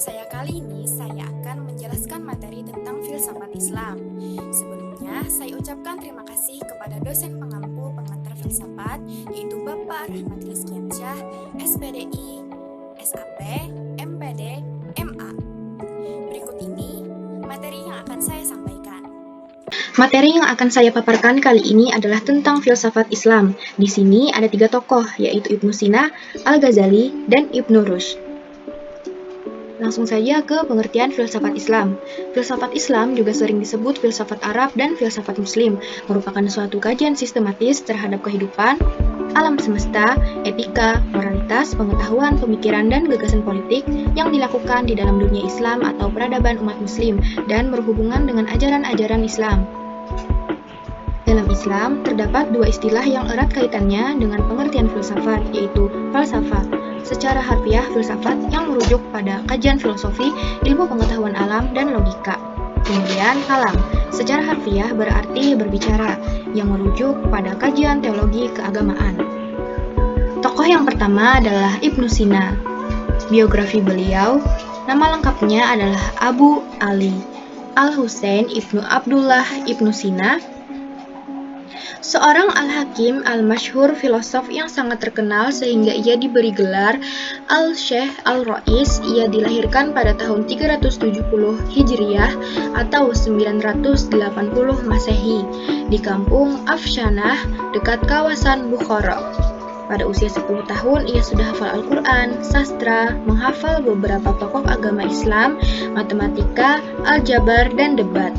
Kali ini saya akan menjelaskan materi tentang filsafat Islam. Sebelumnya, saya ucapkan terima kasih kepada dosen pengampu pengantar filsafat, yaitu Bapak Rahmat Rizkiansyah, SPDI, SAP, MPD, MA. Berikut ini materi yang akan saya sampaikan. Materi yang akan saya paparkan kali ini adalah tentang filsafat Islam. Di sini ada 3 tokoh, yaitu Ibnu Sina, Al-Ghazali, dan Ibnu Rushd. Langsung saja ke pengertian filsafat Islam. Filsafat Islam juga sering disebut filsafat Arab dan filsafat Muslim, merupakan suatu kajian sistematis terhadap kehidupan, alam semesta, etika, moralitas, pengetahuan, pemikiran, dan gagasan politik yang dilakukan di dalam dunia Islam atau peradaban umat Muslim dan berhubungan dengan ajaran-ajaran Islam. Dalam Islam, terdapat 2 istilah yang erat kaitannya dengan pengertian filsafat, yaitu falsafah. Secara harfiah, filsafat yang merujuk pada kajian filosofi, ilmu pengetahuan alam, dan logika. Kemudian, kalam. Secara harfiah berarti berbicara, yang merujuk pada kajian teologi keagamaan. Tokoh yang pertama adalah Ibnu Sina. Biografi beliau, nama lengkapnya adalah Abu Ali Al-Husain Ibnu Abdullah Ibnu Sina, seorang al-hakim al-masyhur, filosof yang sangat terkenal sehingga ia diberi gelar al-Syekh al-Rais. Ia dilahirkan pada tahun 370 Hijriah atau 980 Masehi di kampung Afshanah dekat kawasan Bukhara. Pada usia 10 tahun, ia sudah hafal Al-Quran, sastra, menghafal beberapa tokoh agama Islam, matematika, aljabar, dan debat.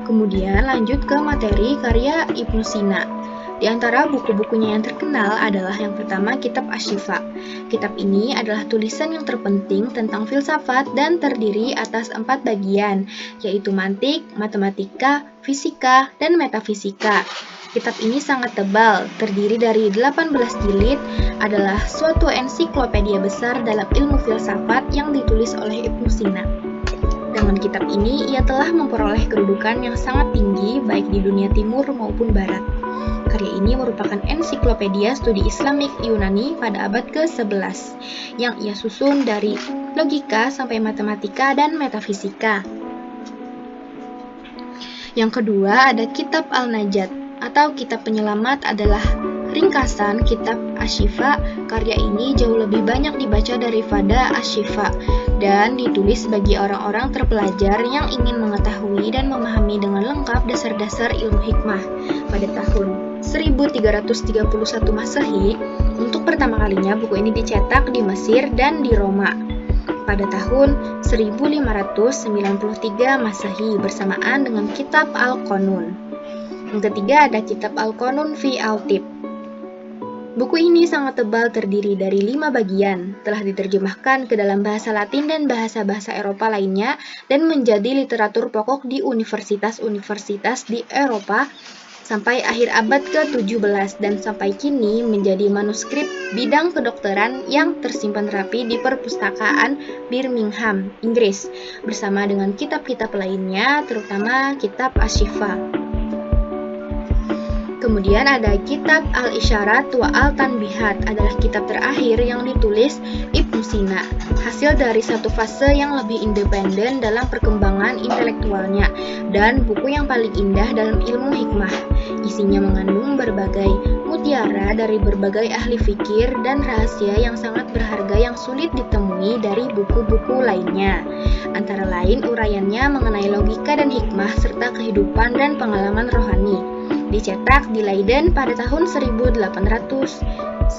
Kemudian lanjut ke materi karya Ibnu Sina. Di antara buku-bukunya yang terkenal adalah yang pertama Kitab Asy-Syifa. Kitab ini adalah tulisan yang terpenting tentang filsafat dan terdiri atas 4 bagian, yaitu mantik, matematika, fisika, dan metafisika. Kitab ini sangat tebal, terdiri dari 18 jilid, adalah suatu ensiklopedia besar dalam ilmu filsafat yang ditulis oleh Ibnu Sina. Dengan kitab ini, ia telah memperoleh kedudukan yang sangat tinggi baik di dunia timur maupun barat. Karya ini merupakan ensiklopedia studi Islamik Yunani pada abad ke-11, yang ia susun dari logika sampai matematika dan metafisika. Yang kedua ada Kitab Al-Najat atau Kitab Penyelamat, adalah ringkasan Kitab Asy-Syifa. Karya ini jauh lebih banyak dibaca daripada Asy-Syifa dan ditulis bagi orang-orang terpelajar yang ingin mengetahui dan memahami dengan lengkap dasar-dasar ilmu hikmah. Pada tahun 1331 Masehi, untuk pertama kalinya buku ini dicetak di Mesir dan di Roma. Pada tahun 1593 Masehi bersamaan dengan Kitab Al-Qanun. Yang ketiga ada Kitab Al-Qanun fi Al-Tib. Buku ini sangat tebal, terdiri dari 5 bagian, telah diterjemahkan ke dalam bahasa Latin dan bahasa-bahasa Eropa lainnya, dan menjadi literatur pokok di universitas-universitas di Eropa sampai akhir abad ke-17 dan sampai kini menjadi manuskrip bidang kedokteran yang tersimpan rapi di perpustakaan Birmingham, Inggris, bersama dengan kitab-kitab lainnya, terutama Kitab Asy-Syifa. Kemudian ada Kitab Al-Isyarat wa Al-Tanbihat, adalah kitab terakhir yang ditulis Ibnu Sina, hasil dari satu fase yang lebih independen dalam perkembangan intelektualnya, dan buku yang paling indah dalam ilmu hikmah. Isinya mengandung berbagai mutiara dari berbagai ahli fikir dan rahasia yang sangat berharga yang sulit ditemui dari buku-buku lainnya. Antara lain uraiannya mengenai logika dan hikmah serta kehidupan dan pengalaman rohani. Dicetak di Leiden pada tahun 1892.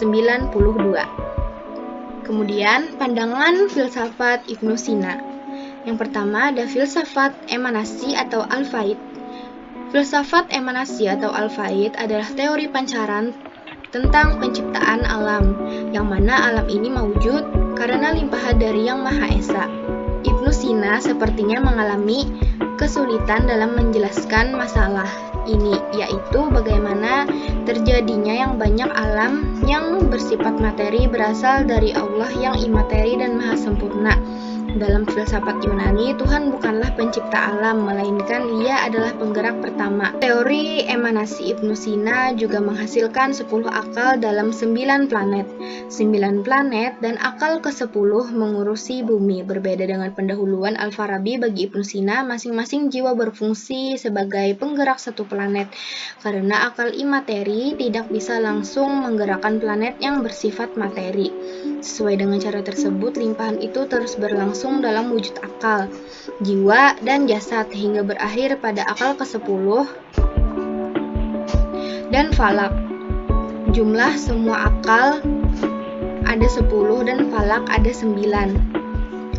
Kemudian, pandangan filsafat Ibnu Sina. Yang pertama ada filsafat emanasi atau al-faid. Filsafat emanasi atau al-faid adalah teori pancaran tentang penciptaan alam, yang mana alam ini mewujud karena limpahan dari Yang Maha Esa. Ibnu Sina sepertinya mengalami kesulitan dalam menjelaskan masalah ini, yaitu bagaimana terjadinya yang banyak alam yang bersifat materi berasal dari Allah yang imateri dan maha sempurna, Dalam filsafat Yunani, Tuhan bukanlah pencipta alam, melainkan Ia adalah penggerak pertama. Teori emanasi Ibnu Sina juga menghasilkan 10 akal dalam 9 planet. 9 planet dan akal ke-10 mengurusi bumi. Berbeda dengan pendahuluan Al-Farabi, bagi Ibnu Sina, masing-masing jiwa berfungsi sebagai penggerak satu planet. Karena akal imateri tidak bisa langsung menggerakkan planet yang bersifat materi. Sesuai dengan cara tersebut, limpahan itu terus berlangsung dalam wujud akal, jiwa, dan jasad hingga berakhir pada akal ke-10 dan falak. Jumlah semua akal ada 10 dan falak ada 9.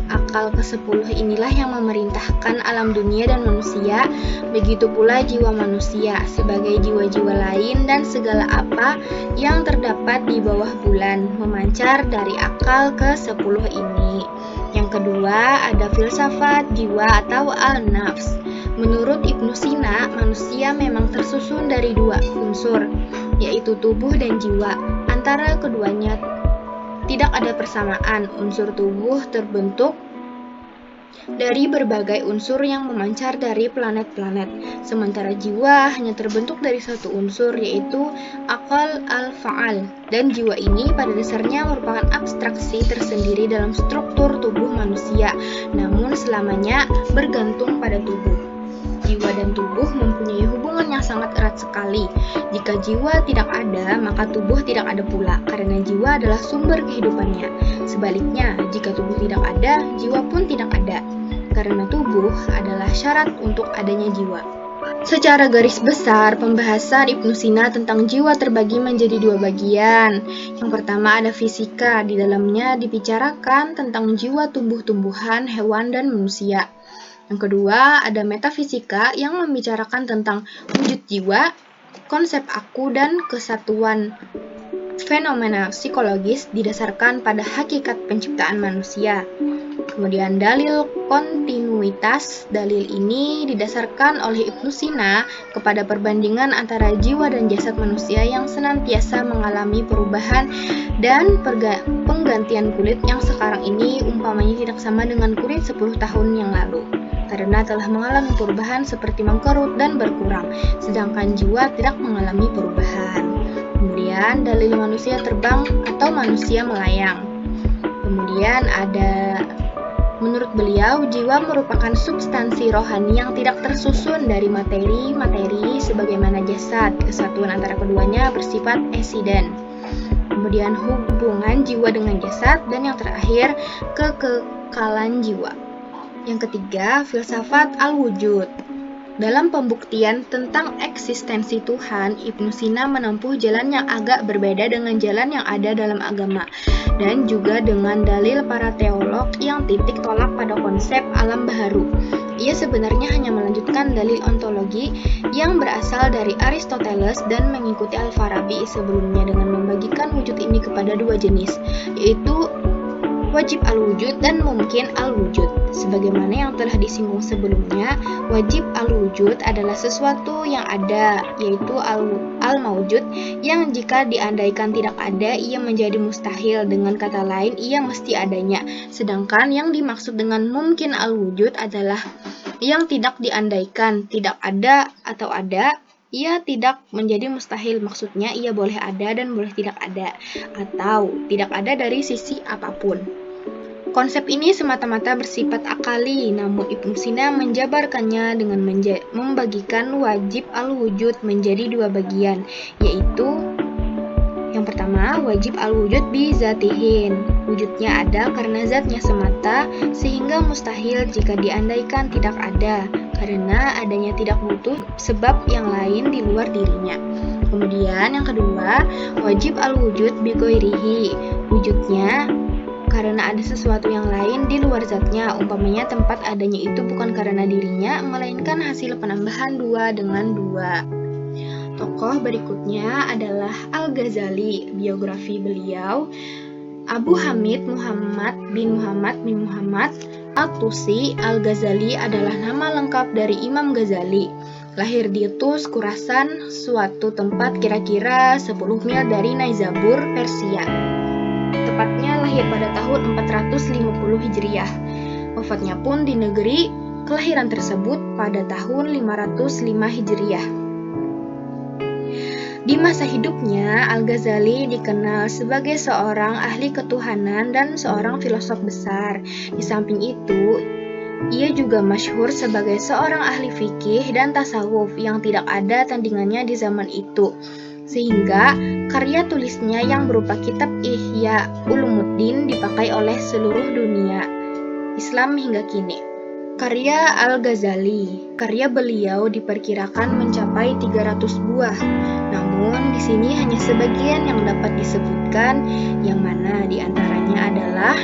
Akal ke-10 inilah yang memerintahkan alam dunia dan manusia, begitu pula jiwa manusia sebagai jiwa-jiwa lain dan segala apa yang terdapat di bawah bulan memancar dari akal ke-10 ini. Yang kedua ada filsafat jiwa atau al-nafs. Menurut Ibnu Sina, manusia memang tersusun dari 2 unsur, yaitu tubuh dan jiwa. Antara keduanya tidak ada persamaan. Unsur tubuh terbentuk dari berbagai unsur yang memancar dari planet-planet, sementara jiwa hanya terbentuk dari satu unsur, yaitu akal al-fa'al. Dan jiwa ini pada dasarnya merupakan abstraksi tersendiri dalam struktur tubuh manusia, namun selamanya bergantung pada tubuh. Jiwa dan tubuh mempunyai hubungan yang sangat erat sekali. Jika jiwa tidak ada, maka tubuh tidak ada pula, karena jiwa adalah sumber kehidupannya. Sebaliknya, jika tubuh tidak ada, jiwa pun tidak ada, karena tubuh adalah syarat untuk adanya jiwa. Secara garis besar, pembahasan Ibnu Sina tentang jiwa terbagi menjadi 2 bagian. Yang pertama ada fisika, di dalamnya dibicarakan tentang jiwa tumbuh-tumbuhan, hewan, dan manusia. Yang kedua, ada metafisika yang membicarakan tentang wujud jiwa, konsep aku, dan kesatuan fenomena psikologis didasarkan pada hakikat penciptaan manusia. Kemudian dalil kontinuitas. Dalil ini didasarkan oleh Ibnu Sina kepada perbandingan antara jiwa dan jasad manusia yang senantiasa mengalami perubahan dan penggantian kulit yang sekarang ini umpamanya tidak sama dengan kulit 10 tahun yang lalu, karena telah mengalami perubahan seperti mengkerut dan berkurang, sedangkan jiwa tidak mengalami perubahan. Kemudian dalil manusia terbang atau manusia melayang. Kemudian ada, menurut beliau, jiwa merupakan substansi rohani yang tidak tersusun dari materi sebagaimana jasad. Kesatuan antara keduanya bersifat esiden. Kemudian hubungan jiwa dengan jasad, dan yang terakhir kekekalan jiwa. Yang ketiga, filsafat al-wujud. Dalam pembuktian tentang eksistensi Tuhan, Ibnu Sina menempuh jalan yang agak berbeda dengan jalan yang ada dalam agama, dan juga dengan dalil para teolog yang titik tolak pada konsep alam baharu. Ia sebenarnya hanya melanjutkan dalil ontologi yang berasal dari Aristoteles dan mengikuti Al-Farabi sebelumnya dengan membagikan wujud ini kepada 2 jenis, yaitu wajib al-wujud dan mungkin al-wujud. Sebagaimana yang telah disinggung sebelumnya, wajib al-wujud adalah sesuatu yang ada, yaitu al-maujud, yang jika diandaikan tidak ada, ia menjadi mustahil. Dengan kata lain, ia mesti adanya. Sedangkan yang dimaksud dengan mungkin al-wujud adalah yang tidak diandaikan, tidak ada atau ada, ia tidak menjadi mustahil. Maksudnya ia boleh ada dan boleh tidak ada, atau tidak ada dari sisi apapun. Konsep ini semata-mata bersifat akali, namun Ibnu Sina menjabarkannya dengan membagikan wajib al-wujud menjadi 2 bagian, yaitu yang pertama, wajib al-wujud bi zatihin. Wujudnya ada karena zatnya semata, sehingga mustahil jika diandaikan tidak ada, karena adanya tidak butuh sebab yang lain di luar dirinya. Kemudian yang kedua, wajib al-wujud bi ghairihi. Wujudnya karena ada sesuatu yang lain di luar zatnya, umpamanya tempat adanya itu bukan karena dirinya, melainkan hasil penambahan 2 dengan 2. Tokoh berikutnya adalah Al-Ghazali. Biografi beliau, Abu Hamid Muhammad bin Muhammad At-Tusi. Al-Ghazali adalah nama lengkap dari Imam Ghazali. Lahir di Tus, Khurasan, suatu tempat kira-kira 10 mil dari Naisabur, Persia. Tepatnya lahir pada tahun 450 Hijriah. Wafatnya pun di negeri kelahiran tersebut pada tahun 505 Hijriah. Di masa hidupnya, Al-Ghazali dikenal sebagai seorang ahli ketuhanan dan seorang filosof besar. Di samping itu, ia juga masyhur sebagai seorang ahli fikih dan tasawuf yang tidak ada tandingannya di zaman itu. Sehingga karya tulisnya yang berupa kitab Ihya Ulumuddin dipakai oleh seluruh dunia Islam hingga kini. Karya Al-Ghazali, karya beliau diperkirakan mencapai 300 buah. Namun di sini hanya sebagian yang dapat disebutkan, yang mana diantaranya adalah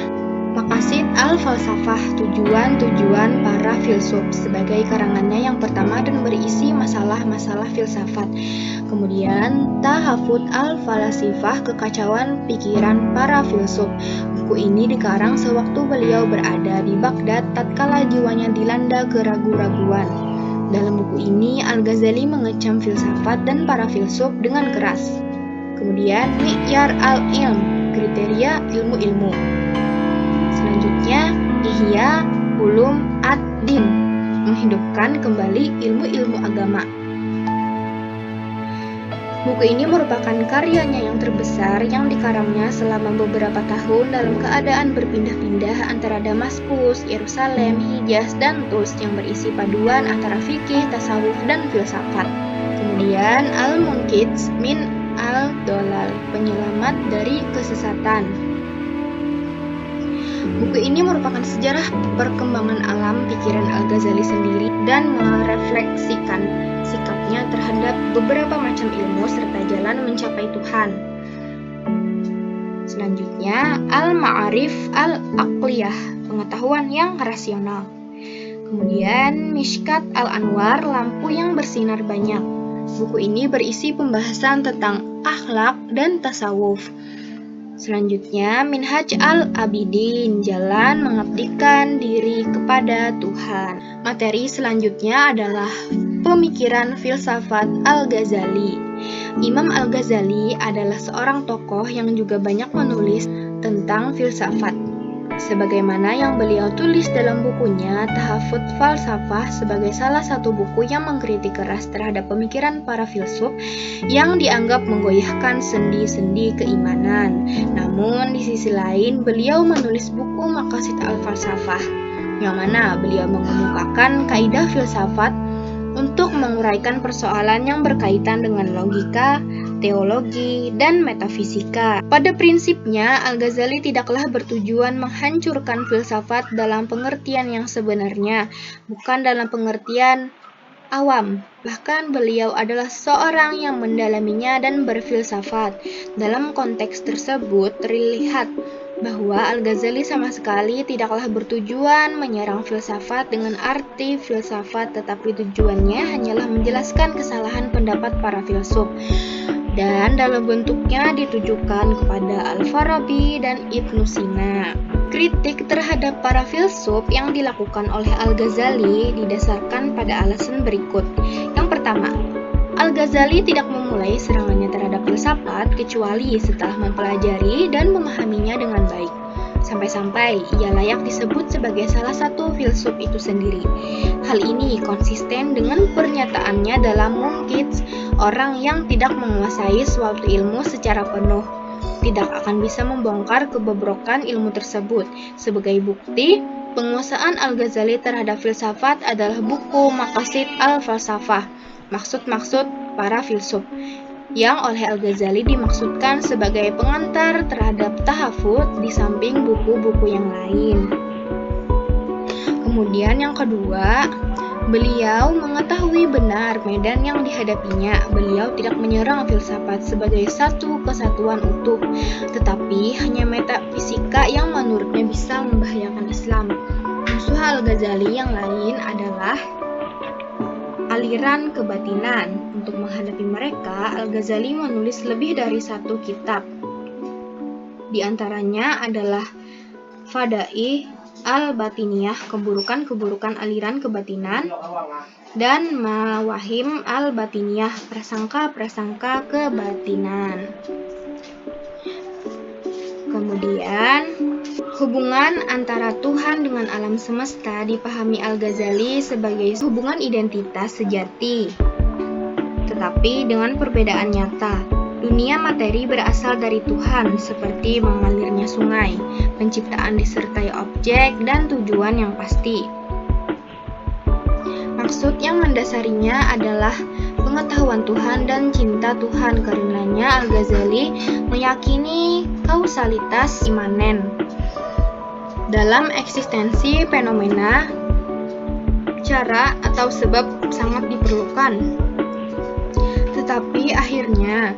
Maqasid Al-Falsafah, tujuan-tujuan para filsuf, sebagai karangannya yang pertama dan berisi masalah-masalah filsafat. Kemudian Tahafut Al-Falasifah, kekacauan pikiran para filsuf. Buku ini dikarang sewaktu beliau berada di Baghdad tatkala jiwanya dilanda keraguan-raguan. Dalam buku ini Al-Ghazali mengecam filsafat dan para filsuf dengan keras. Kemudian Mi'yar al-Ilm, kriteria ilmu-ilmu. Selanjutnya Ihya Ulum ad-Din, menghidupkan kembali ilmu-ilmu agama. Buku ini merupakan karyanya yang terbesar yang dikarangnya selama beberapa tahun dalam keadaan berpindah-pindah antara Damaskus, Yerusalem, Hijaz, dan Tus yang berisi paduan antara fikih, tasawuf, dan filsafat. Kemudian Al-Munqidh min al-Dolal, penyelamat dari kesesatan. Buku ini merupakan sejarah perkembangan alam pikiran Al-Ghazali sendiri dan merefleksikan sikapnya terhadap beberapa macam ilmu serta jalan mencapai Tuhan. Selanjutnya, Al-Ma'arif Al-Aqliyah, pengetahuan yang rasional. Kemudian, Mishkat Al-Anwar, lampu yang bersinar banyak. Buku ini berisi pembahasan tentang akhlak dan tasawuf. Selanjutnya, Minhaj Al-Abidin, jalan mengabdikan diri kepada Tuhan. Materi selanjutnya adalah pemikiran filsafat Al-Ghazali. Imam Al-Ghazali adalah seorang tokoh yang juga banyak menulis tentang filsafat. Sebagaimana yang beliau tulis dalam bukunya Tahafut Falsafah sebagai salah satu buku yang mengkritik keras terhadap pemikiran para filsuf yang dianggap menggoyahkan sendi-sendi keimanan. Namun di sisi lain beliau menulis buku Maqasid Al-Falsafah yang mana beliau mengemukakan kaidah filsafat untuk menguraikan persoalan yang berkaitan dengan logika, teologi, dan metafisika. Pada prinsipnya, Al-Ghazali tidaklah bertujuan menghancurkan filsafat dalam pengertian yang sebenarnya, bukan dalam pengertian awam. Bahkan beliau adalah seorang yang mendalaminya dan berfilsafat. Dalam konteks tersebut terlihat bahwa Al-Ghazali sama sekali tidaklah bertujuan menyerang filsafat dengan arti filsafat, tetapi tujuannya hanyalah menjelaskan kesalahan pendapat para filsuf. Dan dalam bentuknya ditujukan kepada Al-Farabi dan Ibnu Sina. Kritik terhadap para filsuf yang dilakukan oleh Al-Ghazali didasarkan pada alasan berikut. Yang pertama, Al-Ghazali tidak memulai serangannya terhadap filsafat kecuali setelah mempelajari dan memahaminya dengan baik. Sampai-sampai ia layak disebut sebagai salah satu filsuf itu sendiri. Hal ini konsisten dengan pernyataannya dalam Munqidh, orang yang tidak menguasai suatu ilmu secara penuh tidak akan bisa membongkar kebobrokan ilmu tersebut. Sebagai bukti, penguasaan Al-Ghazali terhadap filsafat adalah buku Maqasid Al-Falsafah, maksud-maksud para filsuf, yang oleh Al-Ghazali dimaksudkan sebagai pengantar terhadap tahafut di samping buku-buku yang lain. Kemudian yang kedua, beliau mengetahui benar medan yang dihadapinya. Beliau tidak menyerang filsafat sebagai satu kesatuan utuh, tetapi hanya metafisika yang menurutnya bisa membahayakan Islam. Musuh Al-Ghazali yang lain adalah aliran kebatinan. Untuk menghadapi mereka, Al-Ghazali menulis lebih dari satu kitab. Di antaranya adalah Fada'i Al-Batiniyah, keburukan-keburukan aliran kebatinan, dan Mawahim Al-Batiniyah, prasangka-prasangka kebatinan. Kemudian Hubungan antara Tuhan dengan alam semesta dipahami Al-Ghazali sebagai hubungan identitas sejati. Tetapi dengan perbedaan nyata, dunia materi berasal dari Tuhan seperti mengalirnya sungai, penciptaan disertai objek dan tujuan yang pasti. Maksud yang mendasarinya adalah pengetahuan Tuhan dan cinta Tuhan. Karenanya Al-Ghazali meyakini kausalitas imanen. Dalam eksistensi fenomena, cara atau sebab sangat diperlukan. Tetapi akhirnya,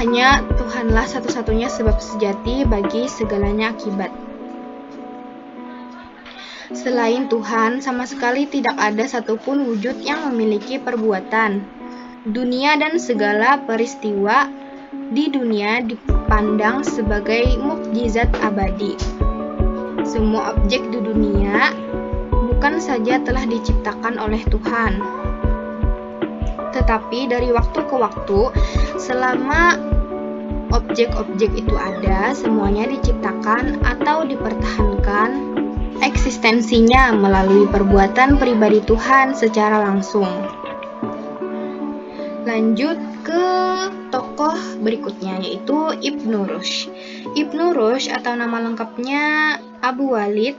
hanya Tuhanlah satu-satunya sebab sejati bagi segalanya akibat. Selain Tuhan, sama sekali tidak ada satupun wujud yang memiliki perbuatan. Dunia dan segala peristiwa di dunia dipandang sebagai mukjizat abadi. Semua objek di dunia bukan saja telah diciptakan oleh Tuhan, tetapi dari waktu ke waktu, selama objek-objek itu ada, semuanya diciptakan atau dipertahankan eksistensinya melalui perbuatan pribadi Tuhan secara langsung. Lanjut ke tokoh berikutnya, yaitu Ibnu Rushd. Ibnu Rushd atau nama lengkapnya Abu Walid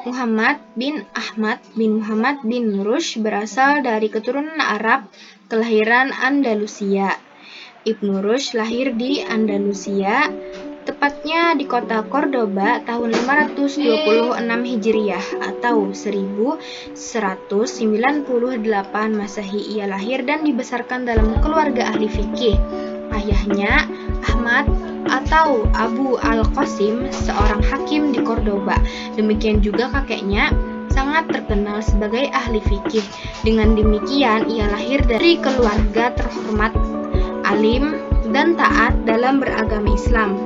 Muhammad bin Ahmad bin Muhammad bin Rushd berasal dari keturunan Arab kelahiran Andalusia. Ibnu Rushd lahir di Andalusia, tepatnya di kota Cordoba tahun 526 Hijriah atau 1198 Masehi. Ia lahir dan dibesarkan dalam keluarga ahli fikih. Ayahnya Ahmad atau Abu Al-Qasim, seorang hakim di Cordoba. Demikian juga kakeknya sangat terkenal sebagai ahli fikih. Dengan demikian, ia lahir dari keluarga terhormat, alim, dan taat dalam beragama Islam.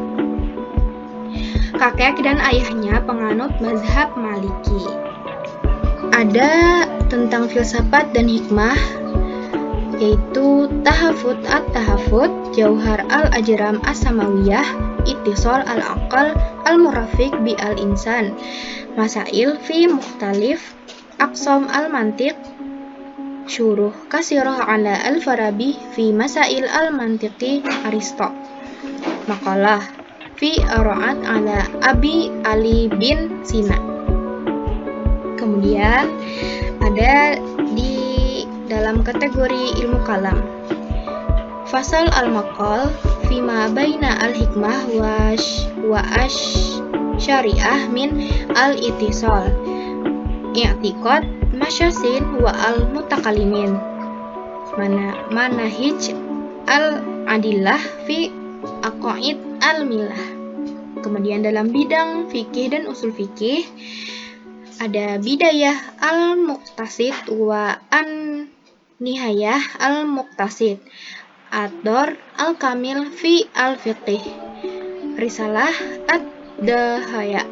Kakek dan ayahnya penganut mazhab Maliki. Ada tentang filsafat dan hikmah, yaitu Tahafut at-Tahafut, Jauhar al-Ajram as-Samawiyah, Ittisal al-Aqal, Al-Murafiq bi al-Insan, Masail fi Mukhtalif, Aqsam al-Mantiq, Syuruh Kasirah ala al-Farabi fi Masail al-Mantiqi Aristo, Maqalah fi Ara'at ala Abi Ali bin Sina. Kemudian ada di dalam kategori ilmu kalam, Fasal al-Maqal fima baina al-hikmah wa syariah min al-ittisal, i'tiqad masyasin wa al-mutakalimin, manahij al-adillah fi aqaid al-millah. Kemudian dalam bidang fikih dan usul fikih ada Bidayah al-Muqtasid wa an-Nihayah al-Muqtasid, Ad-Dar al-Kamil fi al-Fiqih, Risalah ad-Dahaya.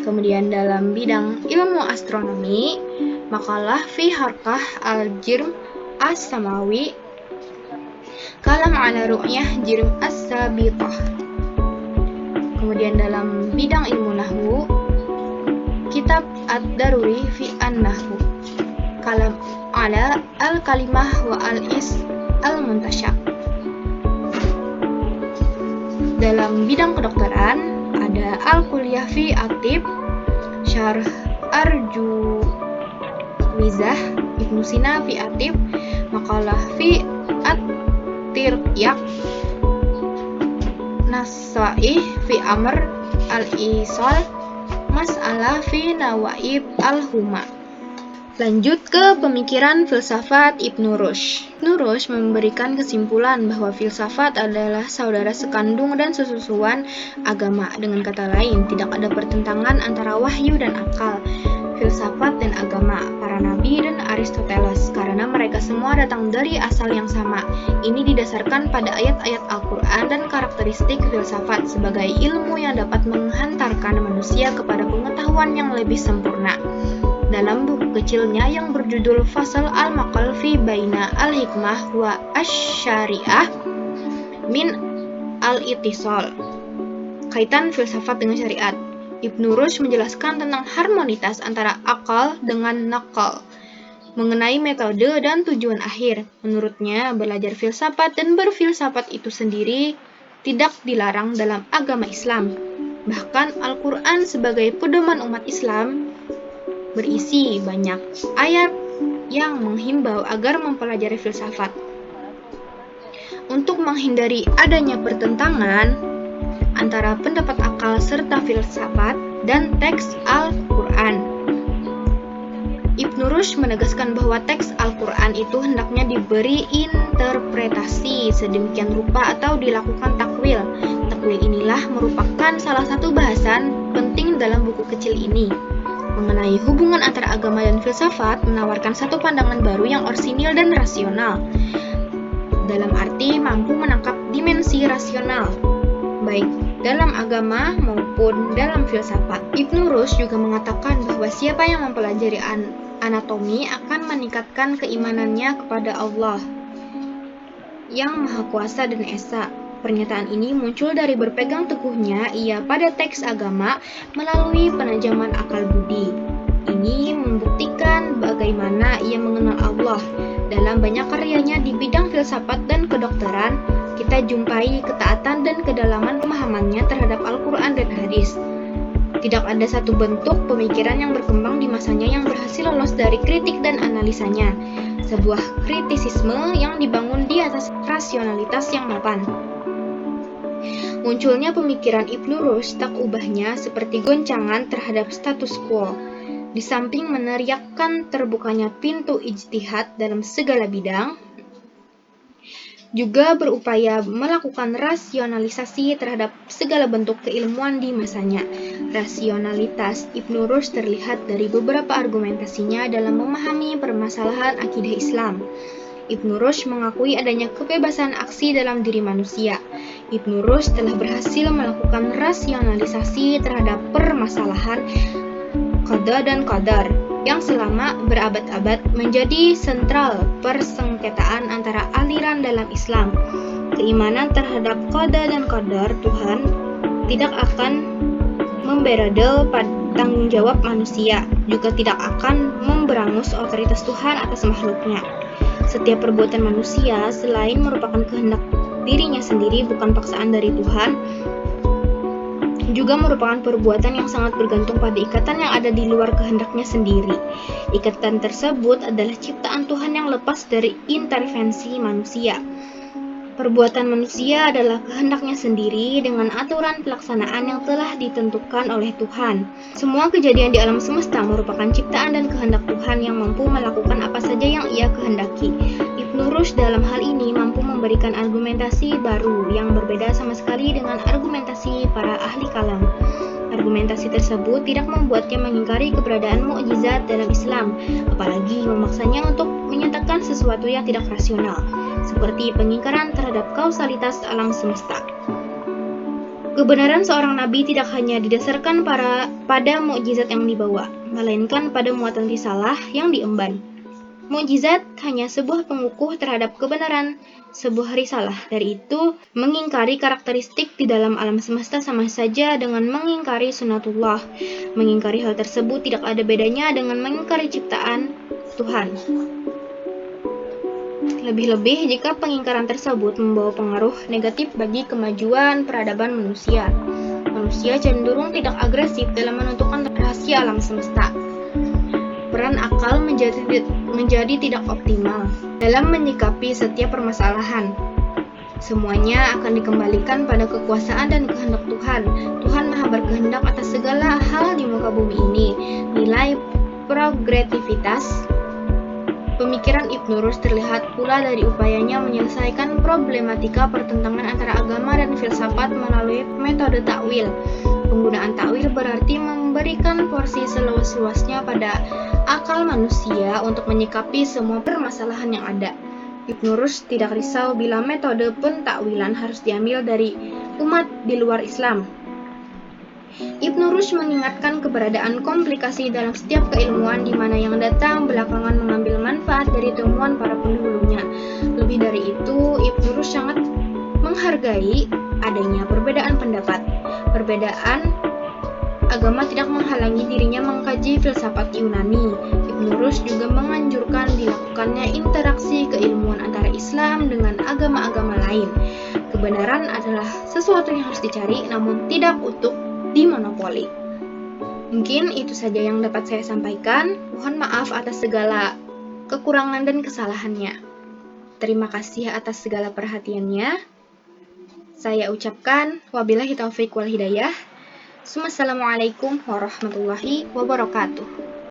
Kemudian dalam bidang ilmu astronomi, Maqalah fi Harkah al-Jirm as-Samawi, Kalam ala Ru'yah Jirm as-Sabitah. Kemudian dalam bidang ilmu nahwu, Kitab Ad-Daruri fi An-Nahwu, Kalam ala al-Kalimah wa al-Is al-Muntasyak. Dalam bidang kedokteran ada Al-Kuliah fi Atib, Syarh Arjumizah, Ibnu Sina fi Atib, Maqalah fi At-Tiryak, Nasaih fi Amr al-Isal, Mas'alah fi Nawaib al-Huma. Lanjut ke pemikiran filsafat Ibnu Rushd. Ibnu Rushd memberikan kesimpulan bahwa filsafat adalah saudara sekandung dan sesusuan agama. Dengan kata lain, tidak ada pertentangan antara wahyu dan akal, filsafat dan agama, para nabi dan Aristoteles, karena mereka semua datang dari asal yang sama. Ini didasarkan pada ayat-ayat Al-Quran dan karakteristik filsafat sebagai ilmu yang dapat menghantarkan manusia kepada pengetahuan yang lebih sempurna. Dalam buku kecilnya yang berjudul Fasal al-Maqal fi Baina al-Hikmah wa Asy-Syariah min al-Ittisal, kaitan filsafat dengan syariat, Ibnu Rushd menjelaskan tentang harmonitas antara akal dengan nakal, mengenai metode dan tujuan akhir. Menurutnya, belajar filsafat dan berfilsafat itu sendiri tidak dilarang dalam agama Islam. Bahkan Al-Quran sebagai pedoman umat Islam berisi banyak ayat yang menghimbau agar mempelajari filsafat. Untuk menghindari adanya pertentangan antara pendapat akal serta filsafat dan teks Al-Quran, Ibnu Rushd menegaskan bahwa teks Al-Quran itu hendaknya diberi interpretasi sedemikian rupa atau dilakukan takwil. Takwil inilah merupakan salah satu bahasan penting dalam buku kecil ini. Mengenai hubungan antara agama dan filsafat menawarkan satu pandangan baru yang orsinil dan rasional, dalam arti mampu menangkap dimensi rasional, baik dalam agama maupun dalam filsafat. Ibnu Rushd juga mengatakan bahwa siapa yang mempelajari anatomi akan meningkatkan keimanannya kepada Allah yang Maha Kuasa dan Esa. Pernyataan ini muncul dari berpegang teguhnya ia pada teks agama melalui penajaman akal budi. Ini membuktikan bagaimana ia mengenal Allah. Dalam banyak karyanya di bidang filsafat dan kedokteran, kita jumpai ketaatan dan kedalaman pemahamannya terhadap Al-Quran dan hadis. Tidak ada satu bentuk pemikiran yang berkembang di masanya yang berhasil lolos dari kritik dan analisanya. Sebuah kritisisme yang dibangun di atas rasionalitas yang mapan. Munculnya pemikiran Ibnu Rushd tak ubahnya seperti goncangan terhadap status quo. Di samping meneriakkan terbukanya pintu ijtihad dalam segala bidang, juga berupaya melakukan rasionalisasi terhadap segala bentuk keilmuan di masanya. Rasionalitas Ibnu Rushd terlihat dari beberapa argumentasinya dalam memahami permasalahan akidah Islam. Ibnu Rushd mengakui adanya kebebasan aksi dalam diri manusia. Ibnu Rushd telah berhasil melakukan rasionalisasi terhadap permasalahan qada dan qadar yang selama berabad-abad menjadi sentral persengketaan antara aliran dalam Islam. Keimanan terhadap qada dan qadar Tuhan tidak akan memberedel tanggung jawab manusia, juga tidak akan memberangus otoritas Tuhan atas makhluknya. Setiap perbuatan manusia selain merupakan kehendak dirinya sendiri, bukan paksaan dari Tuhan, juga merupakan perbuatan yang sangat bergantung pada ikatan yang ada di luar kehendaknya sendiri. Ikatan tersebut adalah ciptaan Tuhan yang lepas dari intervensi manusia. Perbuatan manusia adalah kehendaknya sendiri dengan aturan pelaksanaan yang telah ditentukan oleh Tuhan. Semua kejadian di alam semesta merupakan ciptaan dan kehendak Tuhan yang mampu melakukan apa saja yang Ia kehendaki. Ibnu Rushd dalam hal ini mampu memberikan argumentasi baru yang berbeda sama sekali dengan argumentasi para ahli kalam. Argumentasi tersebut tidak membuatnya mengingkari keberadaan mukjizat dalam Islam, apalagi memaksanya untuk menyatakan sesuatu yang tidak rasional, seperti pengingkaran terhadap kausalitas alam semesta. Kebenaran seorang nabi tidak hanya didasarkan pada mukjizat yang dibawa, melainkan pada muatan risalah yang diemban. Mukjizat hanya sebuah pengukuh terhadap kebenaran sebuah risalah. Dari itu, mengingkari karakteristik di dalam alam semesta sama saja dengan mengingkari sunatullah. Mengingkari hal tersebut tidak ada bedanya dengan mengingkari ciptaan Tuhan. Lebih-lebih jika pengingkaran tersebut membawa pengaruh negatif bagi kemajuan peradaban manusia. Manusia cenderung tidak agresif dalam menentukan rahasia alam semesta. Peran akal menjadi tidak optimal dalam menyikapi setiap permasalahan. Semuanya akan dikembalikan pada kekuasaan dan kehendak Tuhan. Tuhan Maha berkehendak atas segala hal di muka bumi ini. Nilai progresivitas pemikiran Ibnu Rushd terlihat pula dari upayanya menyelesaikan problematika pertentangan antara agama dan filsafat melalui metode takwil. Penggunaan takwil berarti memberikan porsi seluas-luasnya pada akal manusia untuk menyikapi semua permasalahan yang ada. Ibnu Rushd tidak risau bila metode pentakwilan harus diambil dari umat di luar Islam. Ibnu Rushd mengingatkan keberadaan komplikasi dalam setiap keilmuan di mana yang datang belakangan mengambil manfaat dari temuan para pendahulunya. Lebih dari itu, Ibnu Rushd sangat menghargai adanya perbedaan pendapat. Perbedaan agama tidak menghalangi dirinya mengkaji filsafat Yunani. Ibnu Rushd juga menganjurkan dilakukannya interaksi keilmuan antara Islam dengan agama-agama lain. Kebenaran adalah sesuatu yang harus dicari, namun tidak untuk dimonopoli. Mungkin itu saja yang dapat saya sampaikan. Mohon maaf atas segala kekurangan dan kesalahannya. Terima kasih atas segala perhatiannya. Saya ucapkan wabillahi taufiq wal hidayah. Assalamualaikum warahmatullahi wabarakatuh.